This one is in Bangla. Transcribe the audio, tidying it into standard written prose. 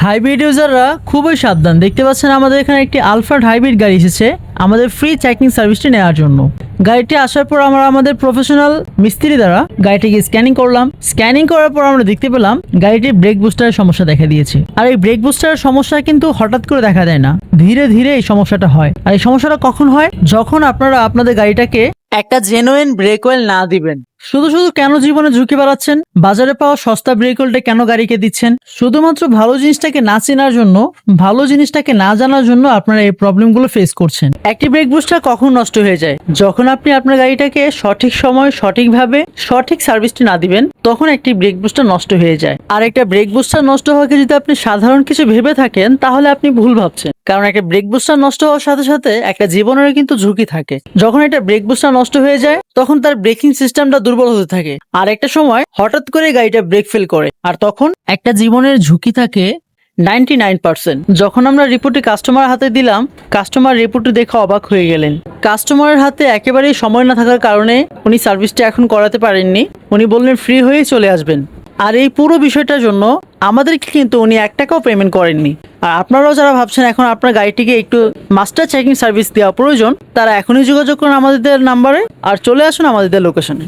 হাইব্রিড ইউজাররা খুবই সাবধান। দেখতে পাচ্ছেন আমাদের এখানে একটি আলফাড হাইব্রিড গাড়ি এসেছে আমাদের ফ্রি চেকিং সার্ভিসটি নেওয়ার জন্য। গাড়িটি আসার পর আমরা আমাদের প্রফেশনাল মিস্ত্রি দ্বারা গাড়িটিকে স্ক্যানিং করলাম। স্ক্যানিং করার পর আমরা দেখতে পেলাম গাড়িটির ব্রেক বুস্টারের সমস্যা দেখা দিয়েছে। আর এই ব্রেক বুস্টারের সমস্যা কিন্তু হঠাৎ করে দেখা দেয় না, ধীরে ধীরে এই সমস্যাটা হয়। আর এই সমস্যাটা কখন হয়? যখন আপনারা আপনাদের গাড়িটাকে একটা জেনুইন ব্রেক অয়েল না দিবেন। শুধু শুধু কেন জীবনে ঝুঁকি বাড়াচ্ছেন? বাজারে পাওয়া সস্তা ব্রেক অয়েলটা কেন গাড়িকে দিচ্ছেন? শুধুমাত্র ভালো জিনিসটাকে না চেনার জন্য, ভালো জিনিসটাকে না জানার জন্য আপনারা এই প্রবলেমগুলো ফেস করছেন। একটি ব্রেক বুস্টার কখন নষ্ট হয়ে যায়? যখন আপনি আপনার গাড়িটাকে সঠিক সময়, সঠিকভাবে, সঠিক সার্ভিসটি না দিবেন, তখন একটি ব্রেক বুস্টার নষ্ট হয়ে যায়। আর একটা ব্রেক বুস্টার নষ্ট হওয়াকে যদি আপনি সাধারণ কিছু ভেবে থাকেন, তাহলে আপনি ভুল ভাবছেন। কারণ একটা ব্রেক বুস্টার নষ্ট হওয়ার সাথে সাথে একটা জীবনের কিন্তু ঝুঁকি থাকে। যখন একটা ব্রেক বুস্টার নষ্ট হয়ে যায়, তখন তার ব্রেকিং সিস্টেমটা দুর্বল হতে থাকে। আর একটা সময় হঠাৎ করে গাড়িটা ব্রেক ফেল করে, আর তখন একটা জীবনের ঝুঁকি থাকে 99%। যখন আমরা রিপোর্টটি কাস্টমার হাতে দিলাম, কাস্টমার রিপোর্টটি দেখে অবাক হয়ে গেলেন। কাস্টমারের হাতে একেবারেই সময় না থাকার কারণে উনি সার্ভিসটা এখন করাতে পারেননি। উনি বললেন ফ্রি হয়েই চলে আসবেন। আর এই পুরো বিষয়টার জন্য আমাদেরকে কিন্তু উনি 1 টাকাও পেমেন্ট করেননি। আর আপনারাও যারা ভাবছেন এখন আপনার গাড়িটিকে একটু মাস্টার চেকিং সার্ভিস দেওয়া প্রয়োজন, তারা এখনই যোগাযোগ করুন আমাদের নাম্বারে আর চলে আসুন আমাদের লোকেশনে।